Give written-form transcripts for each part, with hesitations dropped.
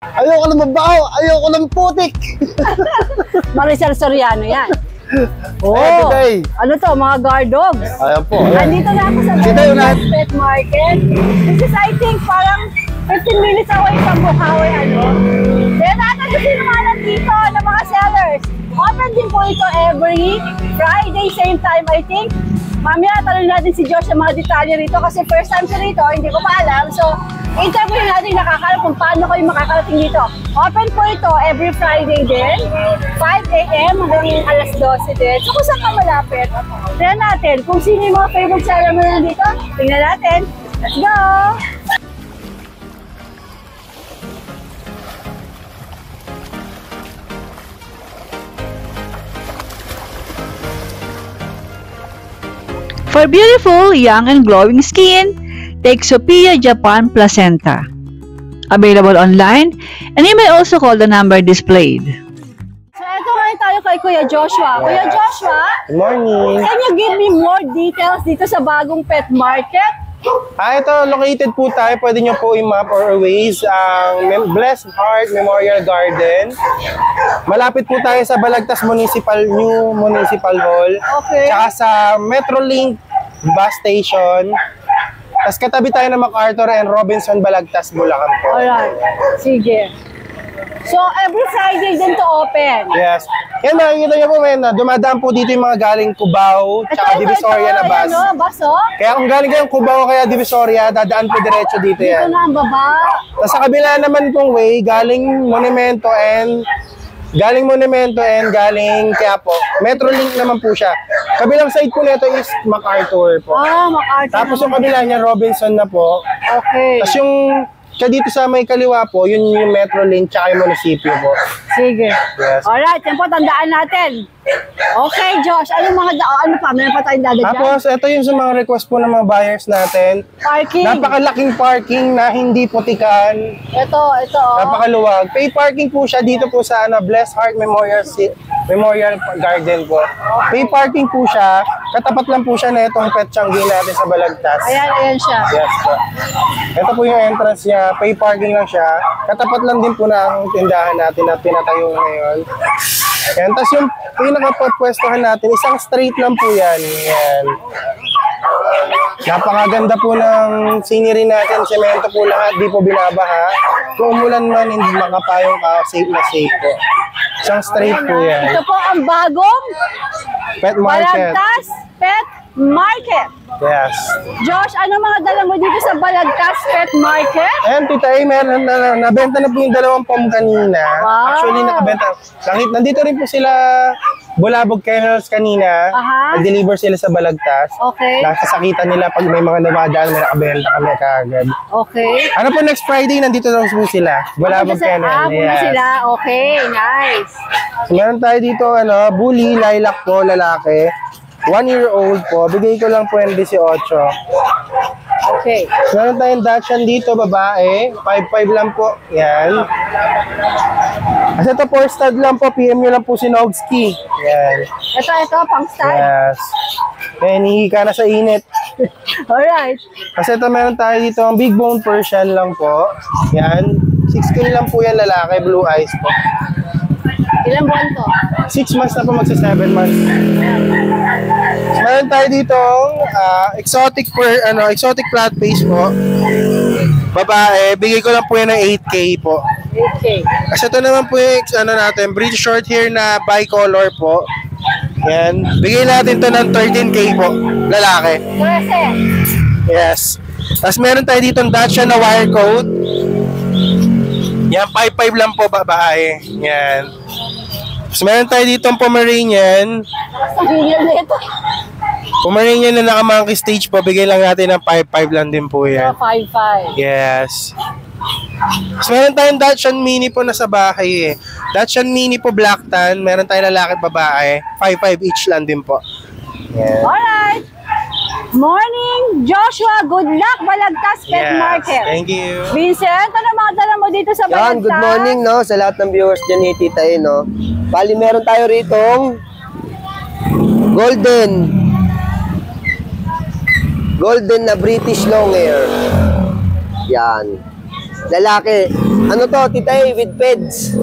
Ayoko ng mabaho, ayoko ng putik. Maricel Soriano yan. Oh, ano to, mga guard dogs. Ayan po. Andito na ako sa Batangas Pet Market. This is, I think, parang 15 minutes away from Bukawi, Then, natin kung sino mga nandito ng mga sellers. Open din po ito every Friday, same time, I think. Mamaya, tanong natin si Josh ang mga detalye rito kasi first time siya rito, hindi ko pa alam. So, interview natin yung nakakalam kung paano kayo makakarating dito. Open po ito every Friday din, 5 a.m. hanggang alas 12 din. So, kung saan ka malapit, tignan natin kung sino yung mga favorite seller mo nandito. Tingnan natin. Let's go! For beautiful, young, and glowing skin, take Sophia Japan Placenta. Available online, and you may also call the number displayed. So, eto ngayon tayo kay Kuya Joshua. Kuya Joshua, good morning. Can you give me more details dito sa bagong pet market? Ito, located po tayo. Pwede nyo po i-map or ways ang Blessed Heart Memorial Garden. Malapit po tayo sa Balagtas New Municipal Hall. Okay. Tsaka sa Metrolink bus station. Tapos katabi tayo ng MacArthur and Robinson Balagtas, Bulacan po. Alright. Sige. So, every Friday din to open? Yes. Yan, makikita nyo po, dumadaan po dito yung mga galing Cubao, tsaka Divisoria na bus. Ayan, bus, Kaya kung galing kayong Cubao kaya Divisoria, dadaan po diretso dito yan. Dito na ang baba. Tapos sa kabila naman pong way, galing Monumento and galing Quiapo. Metrolink naman po siya. Kabilang side po nito is MacArthur po. MacArthur. Tapos yung kabila niya, Robinson na po. Okay. Tapos yung dito sa may kaliwa po, yun yung Metrolink tsaka yung munisipyo po. Sige. Yes. Alright, yan po, tandaan natin. Okay, Josh, ano pa? Meron pa tayong dadagyan? Tapos, ito yung sa mga request po ng mga buyers natin. Parking. Napakalaking parking na hindi putikan. Ito. Napakaluwag. Pay parking po siya dito po sa Blessed Heart Memorial Garden po. Pay parking po siya. Katapat lang po siya na itong Pet Changi natin sa Balagtas. Ayan siya. Yes po. Ito po yung entrance niya. Pay parking lang siya. Katapat lang din po na ang tindahan natin na pinatayo ngayon. Yan. Tapos yung pinakapwestuhan natin, isang straight lang po yan. Yan. Napakaganda po ng scenery natin. Semento po lahat, di po binabaha. Kung umulan man, hindi makapayong ka, safe na safe po. Isang straight po yan. Ito po ang bagong Pet Market. Balagtas Pet Market. Yes. Josh, ano mga dala mo dito sa Balagtas Pet Market? Ayan, Tita A, meron nabenta na po yung 2 pom kanina. Wow. Actually, nakabenta. Nandito rin po sila, Bulabog Kennels kanina. Nag-deliver sila sa Balagtas. Okay. Nakasakitan nila pag may mga namadaan, may nakabenta kami kaagad. Okay. Ano po next Friday, nandito daw po sila. Bulabog Kennels. Yes. Sila. Okay, nice. Meron tayo dito, bully, lilac po, lalaki. 1-year-old po. Bigay ko lang po yung 18. Okay. Meron tayong Dachshund dito, babae. 5'5 lang po. Yan. Kasi ito 4 stud lang po. PM nyo lang po si Nogski. Yan. Ito, pang stud. Yes. Kaya hihika na sa init. Alright. Kasi ito meron tayo dito ang big bone Persian lang po. Yan. 6K lang po yan, lalaki. Blue eyes po. Ilang buwan to? 6 months na po, magsa 7 months. Meron tayo dito exotic flat face po. Babae, bigay ko lang po yan ng 8K po. 8K. Kasi ito naman po yung natin, British short hair na bicolor po. Yan. Bigay natin to ng 13K po. Lalaki. 13. Yes. Tapos meron tayo dito ng Dachshund na wire coat. Yan, 5'5 lang po babae. Yan. Tapos meron tayo dito ng Pomeranian. Pomeranian na naka-monkey stage po. Bigay lang natin ng 5'5 lang din po yan. 5'5. Yes. Tapos meron tayong Dachshund Mini po na sa bahay eh. Dachshund Mini po black tan. Meron tayong lalaki at babae. 5'5 each lang din po. Yan. Alright. Morning, Joshua. Good luck, Balagtas Pet Market. Thank you. Vincent, ano mga dala mo dito sa Balagtas? Good morning sa lahat ng viewers dyan ni Tita A, Bali, meron tayo ritong golden na British Longhair. Yan. Lalaki, Ano to, Tita A, with peds.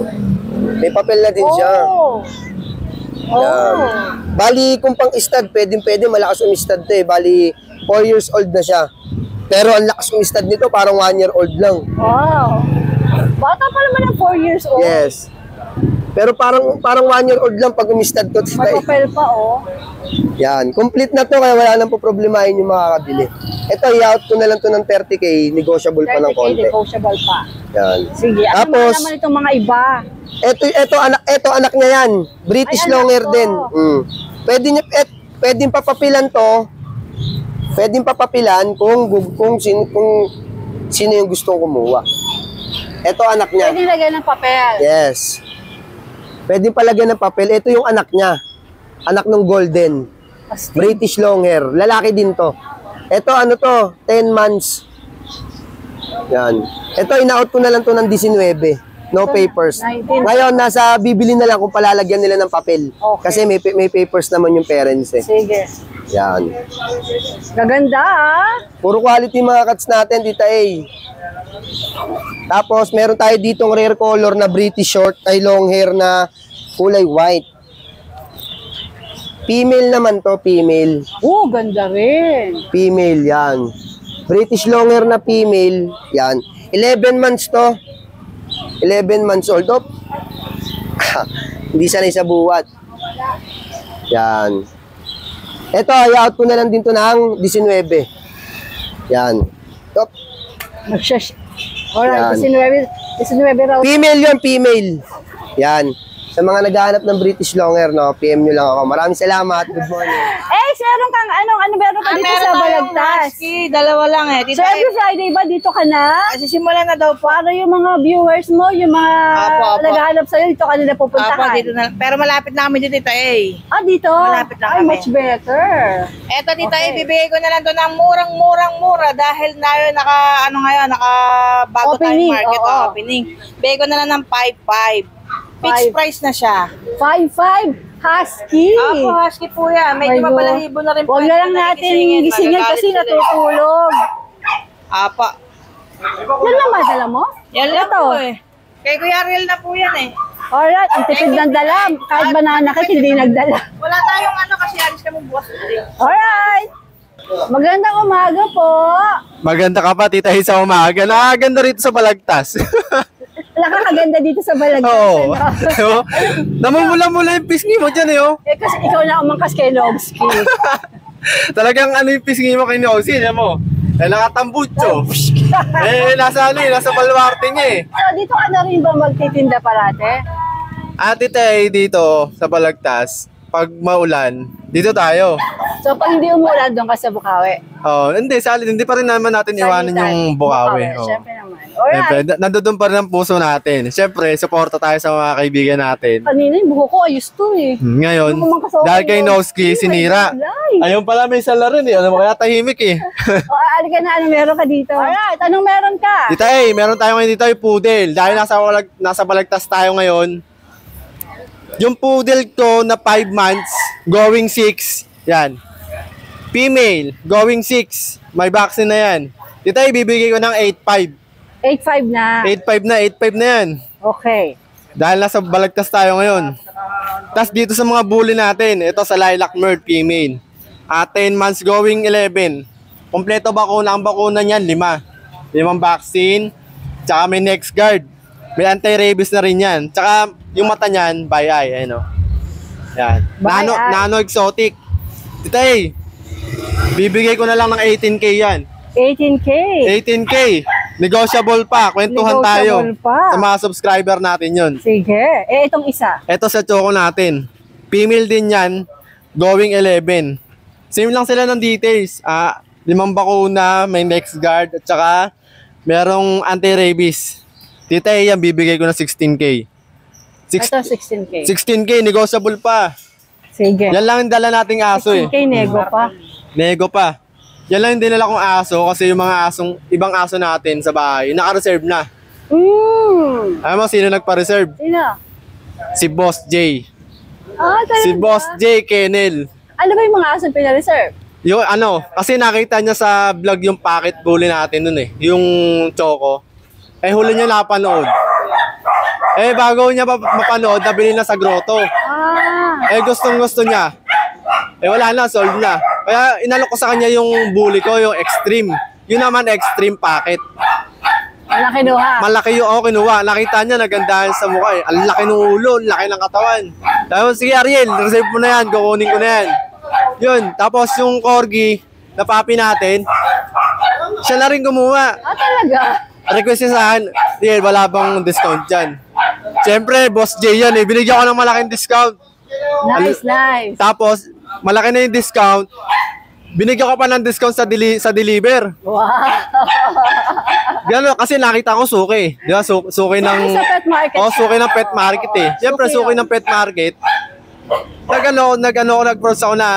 May papel na din siya. Oh. Yan. Bali, kung pang stud, pwede, malakas stud to eh. Bali, 4 years old na siya. Pero ang lakas stud nito, parang 1 year old lang. Wow. Bata pa naman ng 4 years old. Yes. Pero parang 1 year old lang pag stud to. May papel pa, oh. Yan. Complete na to, kaya wala nang problemahin yung makakabili. Ito, i-out ko na lang to ng 30K. Negotiable pa ng 30K, konti. negotiable pa. Yan. Sige, ano Tapos, naman itong mga iba? Ito anak niya yan. British Ay, anak Longhair to. din. Pwedeng papapilan to. Pwedeng papapilan kung sino yung gustong kumuha. Ito anak niya. Pwede lagyan ng papel. Yes. Pwedeng palagyan ng papel. Ito yung anak niya. Anak ng golden. Astig. British Longhair. Lalaki din to. Ito ano to? 10 months. Yan. Ito ina-out ko na lang to ng 19. No papers. 19. Ngayon, bibili na lang kung palalagyan nila ng papel. Okay. Kasi may papers naman yung parents eh. Sige. Yan. Gaganda, ah. Puro quality mga cats natin, Tita A. Tapos, meron tayo ditong rare color na British short ay long hair na kulay white. Female naman to, female. Oh, ganda rin. Female, yan. British long hair na female, yan. 11 months to. 11 months old. Oh. Hindi sanay sa buwat. Yan. Ito, i-out ko na lang din to ng 19. Yan. Oh. Magshash. Alright, Yan. 19 raw. Female yun, female. Yan. Sa mga naghahanap ng British Longhair, no, PM nyo lang ako. Maraming salamat. Good morning. Eh, meron kang meron ka dito sa Balagtas. Husky, dalawa lang eh. So, every Friday ba dito ka na? Sisimula na daw po. Para yung mga viewers mo, yung mga Apo. naghahanap sa'yo, dito ka nila pupuntahan. Dito na. Pero malapit na kami dito, Tita A. Ah, dito? Malapit lang Ay, kami. much better. Eto, Tita A, Okay. bibigay ko na lang to ng murang-mura dahil na yun, naka bago Opening, tayong market, oo. opening. Bigay ko na lang ng 5.5. Fixed price na siya. 5'5", husky. Apo, husky po yan. Medyo My God. mabalahibo na rin po. Huwag na lang natin gisingin kasi natutulog. Apa. Yan lang madala mo? Yan lang Ito. po eh. Kay Kuya Riel na po yan eh. Alright, ang tipid ng dala. Kahit banana ka, hindi nagdala. Wala tayong kasi alis kami bukas. Alright. Magandang umaga po. Maganda ka pa, Tita A, sa umaga. Nakaganda rito sa Balagtas. Nakakaganda dito sa Balagtas. Oo. ano? Namumula-mula yung pisngi mo dyan eh, oh. Eh, kasi ikaw na umangkas kay Nobski. Talagang ano yung pisngi mo kay Nosy, alam mo? Eh, nakatambutso. Nasa baluarte niya eh. So, dito ka na rin ba magtitinda parate? Tita A, dito sa Balagtas, pag maulan, dito tayo. So, pag hindi umulan, doon ka sa Bukawi. Oh, hindi, hindi pa rin naman natin iwanan yung Bukawi. Oh. Siyempre naman. Alright. Siyempre, nandoon pa rin ang puso natin. Siyempre, suporta tayo sa mga kaibigan natin. Kanina yung buho ko, ayos to eh. Ngayon, Yung mga kasama dahil kay yun. Nosky, Ay, sinira. walay. Ayun pala, may sala rin eh. Ano mo, kaya tahimik eh. O, alika na, anong meron ka dito? Alright, anong meron ka? Tita A, meron tayo ngayon dito yung poodle. Dahil nasa Balagtas tayo ngayon. Yung poodle ko na 5 months, going 6. Yan. Female, going 6. May vaccine na yan. Tita A, bibigay ko ng 8.5. 8'5 na. 8.5 na yan. Okay. Dahil nasa Balagtas tayo ngayon. Tapos dito sa mga bully natin, ito sa Lilac Merl, female. 10 months going 11. Kompleto bakuna, ang bakuna niyan 5. 5 vaccine, tsaka may next guard. May anti-rabies na rin yan. Tsaka yung mata niyan, by eye, ayun o. Yan. By eye. Nano exotic. Tita A, bibigay ko na lang ng 18K yan. 18K. 18K. Negotiable pa. Kwentuhan tayo. Negotiable pa. Sa mga subscriber natin yun. Sige. Eh, itong isa. Ito sa choco natin. Female din yan. Going 11. Same lang sila ng details. 5 bakuna, may next guard, at saka merong anti-rabies. Tita yan, bibigay ko na 16K. Ito, 16K. 16K, negotiable pa. Sige. Yan lang yung dala nating aso eh. 16K nego pa. Nego pa. Yan lang yung dinala kong aso kasi yung mga ibang aso natin sa bahay, naka-reserve na. Alam mo sino nagpa-reserve? Sino? Si Boss J. Talaga? Si Boss J. Kennel. Ano ba yung mga asong pina-reserve? Yung kasi nakita niya sa vlog yung packet bully natin nun eh. Yung choco. Eh, huli niya napanood. Eh, bago niya mapanood, nabili na sa grotto. Eh, gustong-gusto niya. Eh, wala na, sold na. Kaya inalok ko sa kanya yung bully ko, yung extreme. Yun naman, extreme packet. Wala kinuha. Malaki yung ako kinuha. Nakita niya, nagandahan sa mukha eh. Ang laki ng ulo, ang laki ng katawan. Tapos, sige Ariel, reserve mo na yan, kukunin ko na yan. Yun, tapos yung corgi, na papi natin, siya na rin kumuha. Talaga? Request niya sa akin, Ariel, wala bang discount dyan? Siyempre, Boss J yan eh. Binigyan ko ng malaking discount. Nice. Tapos, malaki na yung discount. Binigyan ko pa ng discount sa deliver. Wow. Gano'n, kasi nakita ko suki. Di ba? Suki ng... Sa pet market. Suki ng pet market eh. Siyempre, suki ng pet market. Nag-approach ako na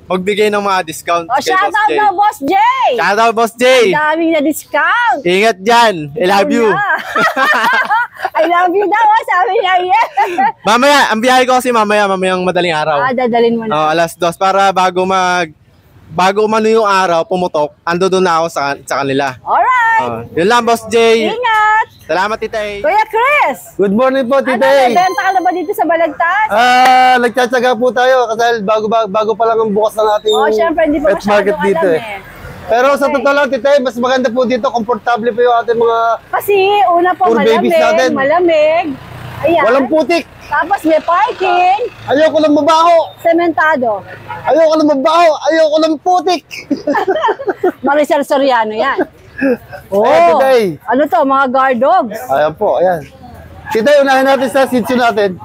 magbigay ng mga discount. Shout out na Boss J! Shout out, Boss J! Ang daming na discount! Ingat dyan! I love you! I love you daw, sabi niya yan. Mamaya, ang biyahe ko kasi mamayang madaling araw. Dadalin mo na. Alas 2 para bago umano yung araw, pumutok, ando doon na ako sa kanila. Alright! Yun lang, Boss J! Ingat! Salamat, Tita A. Kuya Chris! Good morning po, Tita A. Benta ka na ba dito sa Balagtas? Nagtsatsaga po tayo kasi bago pa lang ang bukas ng ating Syempre, hindi pa pet market masyadong dito alam eh. Pero sa totoo lang, Tita A, mas maganda po dito, komportable po yung ating mga Kasi una po Poor babies natin. malamig. Ayan. walang putik. Tapos may parking, Ayoko lang mabaho. sementado. Ayoko lang mabaho. Ayoko lang putik. Maricel Soriano yan. Ayan, Tita A. Ano to, mga guard dogs. Ayan po, ayan. Tita A, unahin natin sa sitio natin.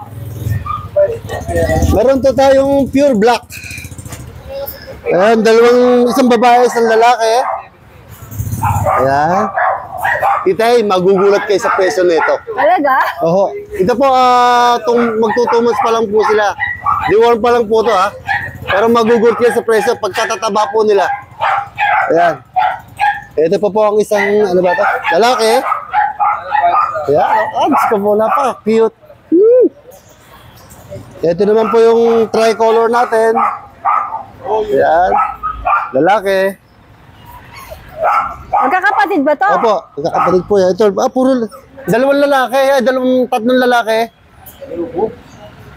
Meron to tayong pure black. Ayan, isang babae, isang lalaki. Ayan. Tita A, magugulat kayo sa presyo nito. Talaga? Oho. Ito po, magtutumos pa lang po sila. Deworm pa lang po to ha. Pero magugulat kayo sa presyo pagkatataba po nila. Ayan. Ito po ang isang, ano ba ito? Lalaki. Ayan. Gusto ko po, napaka-cute. Ito naman po yung tricolor natin. Ayan. Lalaki. Magkakapatid ba to? Opo, magkakapatid po yan. Ito, puro, tatlong lalaki.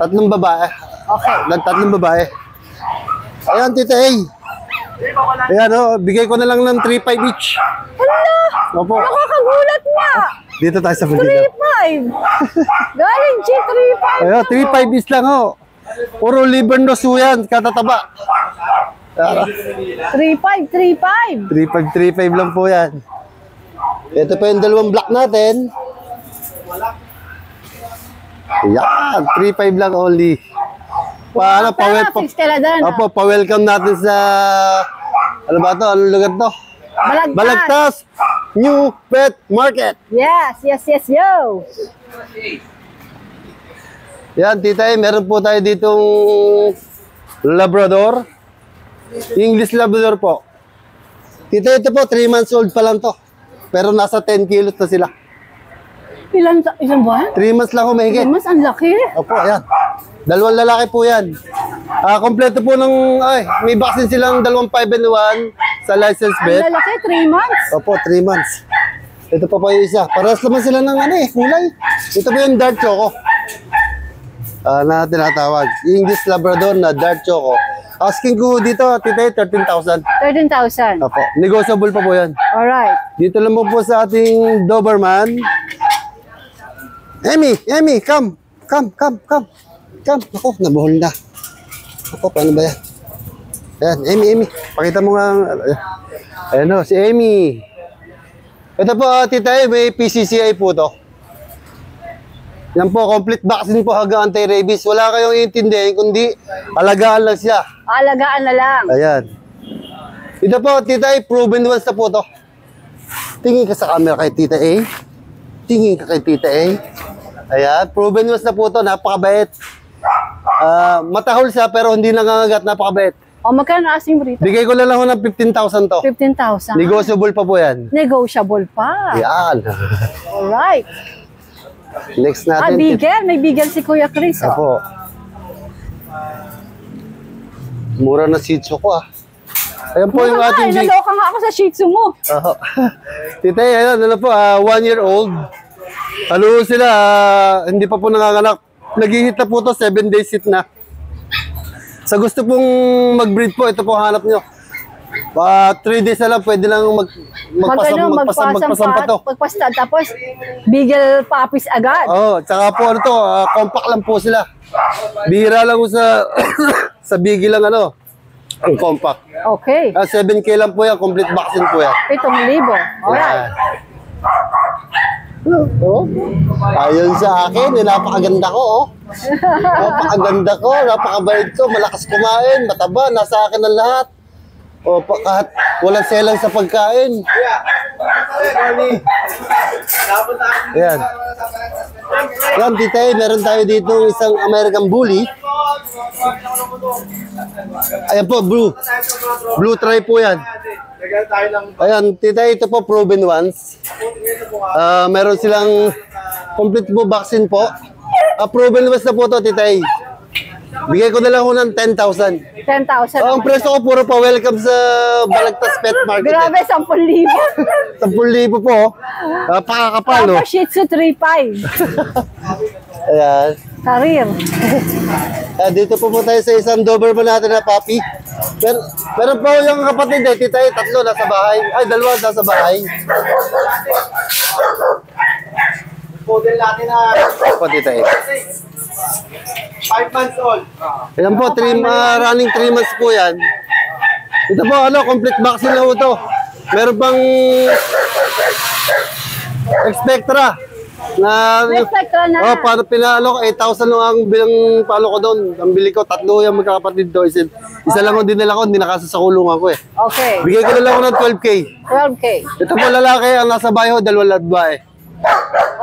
Tatlong babae. Okay. Tatlong babae. Ayan, Tita A. Ayan, bigay ko na lang ng 3.5 each. Hala! Opo. Nakakagulat nga! Dito tayo sa Manila. 3.5! Galing, G, 3.5! Ayan, 3.5 each lang ho. Puro liver nose ho yan, katataba. 3.5, 3.5! 3.5 lang po yan. Ito pa yung dalawang black natin. Ayan, 3.5 lang only. Paano, Fix ka na doon. Opo, pa-welcome natin sa, ano ba ito? Anong lugar to? Balagtas New Pet Market. Yes, yo! Yan, Tita A, meron po tayo ditong Labrador. English Labrador po. Tita, ito po, 3 months old pa lang to. Pero nasa 10 kilos na sila. Ilan ba? 3 months lang humigit. Mas ang laki. Opo, ayan. Dalawang lalaki po yan. Kompleto po ng, may vaccine silang 2 5-in-1 sa license vet. Ang lalaki, 3 months. Opo, 3 months. Ito pa po yung isa. Parehas naman sila ng kulay. Ito po yung dark choco. Na tinatawag. English Labrador na dark choco. Asking ko dito, Tita, 13,000. 13,000. Opo, negotiable pa po yan. Alright. Dito lang po sa ating Doberman. Emmy, come. Ako, nabuhol na. Ako, paano ba yan? Ayan, Emmy. Pakita mo nga. Ayan o, si Emmy. Ito po, Tita, may PCCI po to. Yan po, complete vaccine po hanggang anti-rabies. Wala kayong iintindihin, kundi alagaan lang siya. Alagaan na lang. Ayan. Ito po, Tita A, proven once na po to. Tingin ka sa camera kay Tita A. Tingin ka kay Tita A. Ayan, proven once na po to. Napakabait. Matahol siya pero hindi nangangagat. Napakabait. O, magkano asking mo rito? Bigay ko na lang ho ng 15,000 to. 15,000. Negotiable pa po yan. Negotiable pa. Yan. Alright. Next natin. Bigel. May bigel si Kuya Chris. Apo. Mura na sitio ko Ayan po yung ating Jake. Naloka nga ako sa Shih Tzu mo. Oo. Tita, ayan, ano po, 1-year-old. Ano sila, hindi pa po nanganganak. Nag-hit na po to, 7 days hit na. Sa gusto pong mag-breed po, ito po hanap nyo. 3 days na lang, pwede lang magpasampa to. Magpastad, tapos bigel puppies agad. Oo, tsaka po ano to, compact lang po sila. Bihira lang po sa sa bigil lang ano, ang compact. Okay. 7K lang po yan, complete vaccine po yan. 7,000. Alright. Oh, ayon sa akin, napakaganda ko, oh. Napakaganda ko, napakabait ko, malakas kumain, mataba, nasa akin ang lahat. O, kahit walang selang sa pagkain. Ayan. Yan, tita, meron tayo dito isang American Bully. Ayan po, blue. Blue try po yan. Ayan, tita, ito po, proven ones. Meron silang complete po vaccine po. Proven ones na po to, tita. Bigay ko na lang ho ng 10,000. 10,000. Ang presyo ko puro pa welcome sa Balagtas Pet Market. Grabe, 10,000. 10,000 po. Pakakapal, no? Tapos Shih Tzu 3,500. Ayan. Career. Dito po tayo sa isang Doberman natin na puppy. Meron po yung kapatid eh, tita, 3 nasa bahay. Ay, 2 nasa bahay. Model natin na Po, tita. 5 months old. Ayan po, running 3 months po yan. Ito po, complete vaccine lang po ito. Meron pang Expectra. Expectra na. Para pinalo ko, 8,000 lang ang bilang palo ko doon. Ang bili ko, 3 yung magkakapatid doon. Isa lang ko dinala ko, hindi nakasa sa kulungan ko eh. Okay. Bigay ko na lang ako ng 12K. 12K. Ito po lalaki, ang nasa bahay ko, 2 babae.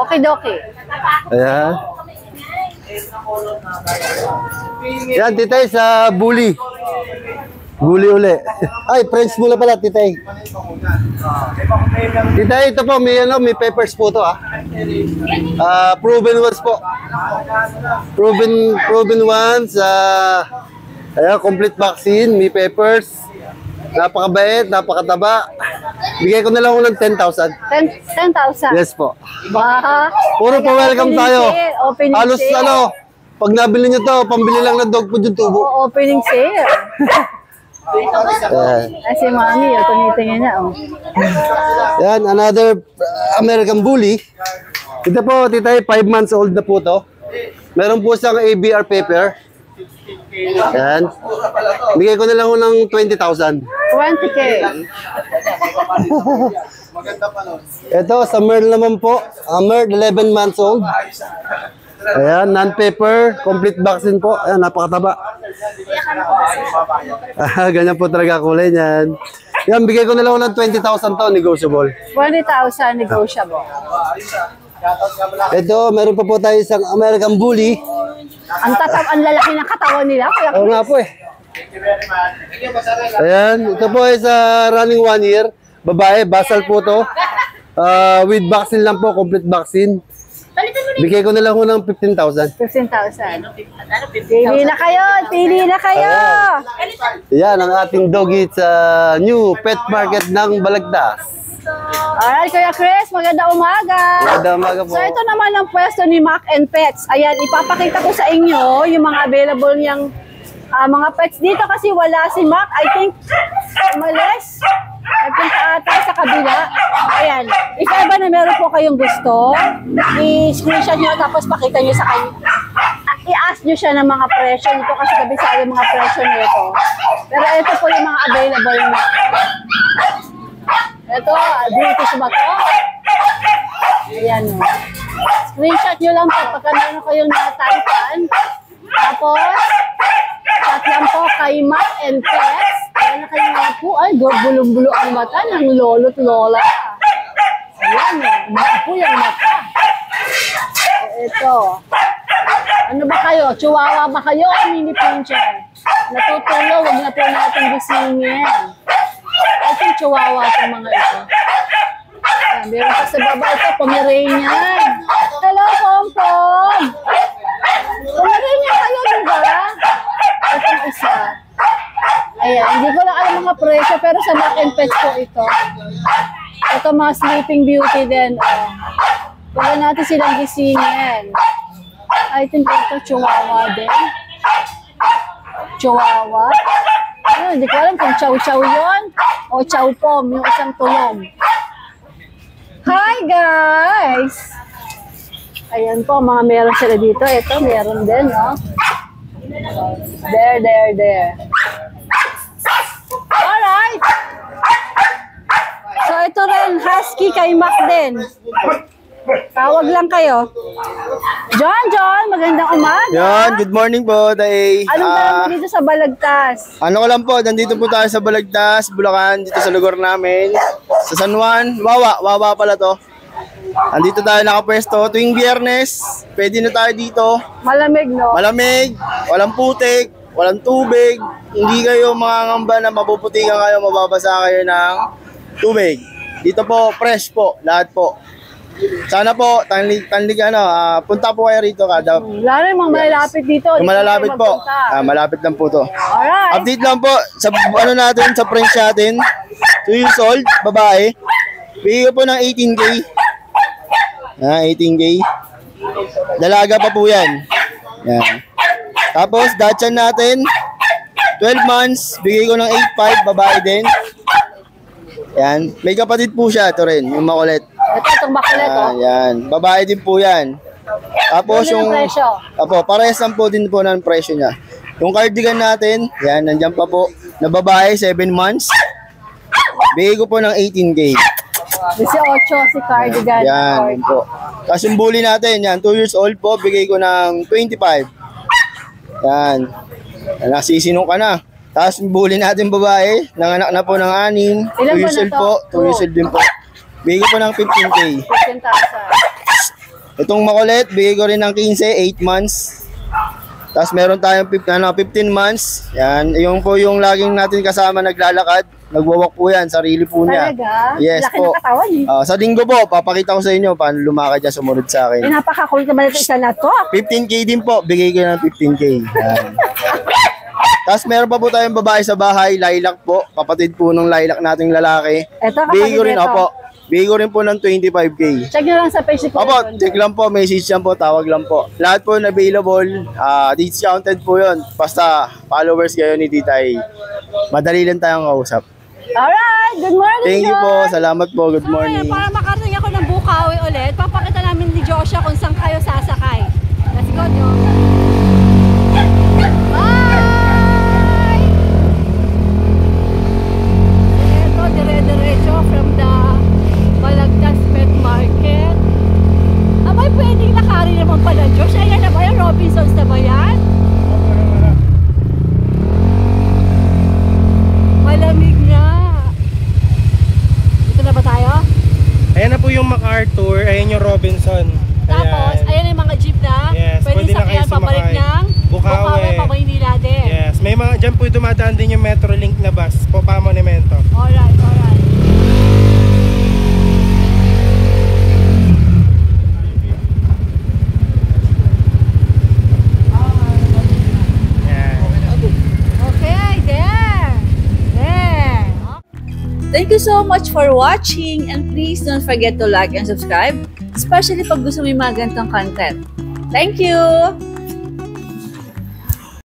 Okay, doki. Ayan. Yan, titay, sa bully. Bully uli. Ay, French mula pala, titay. Titay, ito po, may papers po to, proven ones po. Proven ones. Ayan, complete vaccine, may papers. Napakabait, napakataba. Bigay ko na lang ng 10,000. 10,000. Yes po. Bah. Puro po welcome tayo. Opening Halos sale. pag nabili nyo to, pambili lang ng dog food yung tubo. Opening sale. Ayan. Ay, si Mami, tumitingin na. Yan, another American Bully. Ito po, titay, 5 months old na po to. Meron po siyang ABR paper. Yan. Bigay ko na lang ng 20,000. 20K. Ito, sa Merl naman po. Merl, 11 months old. Ayan, non-paper, complete vaccine po. Ayan, napakataba. Ganyan po talaga kulay niyan. Yan, bigay ko na lang ng 20,000 to, negotiable. 20,000 negotiable. Ito, meron pa po tayo isang American Bully. Ang lalaki ng katawan nila. Kuya Oo nga po eh. Ayan, ito po is running 1 year. Babae, basal po to. With vaccine lang po, complete vaccine. Bigay ko na lang ng 15,000. 15,000. Pili na kayo! Pili na kayo! Yan ang ating doggy sa new pet market ng Balagtas. Alright, Kuya Chris, magandang umaga. Magandang umaga po. So ito naman ang pwesto ni Mac and Pets. Ayan, ipapakita ko sa inyo yung mga available niyang mga pets dito kasi wala si Mac. I think umalis. Nagpunta ata sa kabila. Ayan, if ever na meron po kayong gusto, i-screenshot nyo tapos pakita nyo sa kanya. I-ask nyo siya ng mga presyo nito kasi kabisado yung mga presyo nito. Pero ito po yung mga available na. Ito, British ba ito? Ayan o. Screenshot nyo lang po pagka meron kayong nataypan. Tapos, chat lang po kay Mac and Pets. Ayan na kayo nga po. Ay, bulong-bulo ang mata ng lolo't lola. Ayan o. Mata po yung mata. Ito. Ano ba kayo? Chihuahua ba kayo o mini pincher? Natutulog, huwag na po natin gisingin. I think chihuahua itong mga ito. Ayan, meron pa sa baba ito, Pomeranian. Hello, Pom-Pom! Pomeranian kayo, diba? Itong isa. Ayan, hindi ko lang alam mga presyo, and pets po ito. Ito mga sleeping beauty din. Wala natin silang gisingin. I think ito chihuahua din. Chihuahua. Ayun, hindi ko alam kung chow-chow yun o chow-pom, yung isang tulog. Hi guys! Ayan po, mga meron sila dito. Ito, meron din, no? There. Alright! So, ito rin, husky kay Mac din. Tawag lang kayo. John, magandang umaga. Yan, good morning po, Day. Anong meron dito sa Balagtas? Ano ko lang po, nandito po tayo sa Balagtas, Bulacan, dito sa lugar namin. Sa San Juan, Wawa pala to. Andito tayo nakapwesto, tuwing Biyernes, pwede na tayo dito. Malamig, no? Malamig, walang putik, walang tubig. Hindi kayo mangangamba na mapuputikan kayo, mababasa kayo ng tubig. Dito po, fresh po, lahat po. Sana po, punta po kayo rito kada. Lalo yung mga malalapit dito. Yung malalapit po, malapit lang po to. Alright. Update lang po sa natin, sa French natin. 2 years old, babae. Bigay po ng 18K. 18K. Dalaga pa po yan. Yan. Tapos, Dachshund natin, 12 months, bigay ko ng 8.5, babae din. Yan. May kapatid po siya, ito rin, yung makulit. Ito, itong bakulit, Yan. Babae din po yan. Tapos yung... presyo? Apo, parehas lang po din po ng presyo niya. Yung cardigan natin, yan, nandyan pa po, na babae, 7 months. Bigay ko po ng 18K. 18 si cardigan. Yan po. Tapos yung bully natin, yan, 2 years old po, bigay ko ng 25. Yan. Nasisinong ka na. Tapos yung bully natin babae, nanganak na po ng 6. 2 years old po, 2 years old din po. Bigay ko po ng 15K. 15,000. Itong makulit, bigay ko rin ng 15, 8 months. Tapos meron tayong 15 months. Yan, yung po yung laging natin kasama naglalakad. Nagwawak po yan, sarili po niya. Talaga? Yes Laki po. ng katawan, Sa linggo po, papakita ko sa inyo paano lumakad niya sumunod sa akin. Napaka-cool naman ito isa na to. 15K din po, bigay ko ng 15K. Yan. Tapos meron pa po tayong babae sa bahay, lilac po. Kapatid po ng lilac nating lalaki. Ito, Bigay ko rin, ito. opo. Bigay ko rin po ng 25K. Check nyo lang sa page ko. Opo, check lang po, message lang po, tawag lang po. Lahat po na available, discounted po yun. Basta followers kayo ni Titay. Madali lang tayong kausap. Alright, good morning, Thank you John. po, salamat po, good morning. Para makarating ako ng Bukawi ulit, papakita namin ni Joshua kung saan kayo sasakay. Let's go, Joshua. Bye! Ito, dire-diretso from the Balagtas Pet Market. Abay, pwedeng nakari naman pala, Josh. Ayan na ba yan? Robinsons na ba yan? Malamig nga. Dito na ba tayo? Ayan na po yung MacArthur, ayan yung Robinson. Tapos, ayan yung mga jeep na Yes, pwede na kayo sakyan pabalik sumakay. ng Bukawi pa Maynila din. Yes, may mga dyan po dumadaan din yung Metrolink na bus po pa Monumento. Alright. Okay, there. Thank you so much for watching and please don't forget to like and subscribe, especially pag gusto mo yung mga ganitong content. Thank you!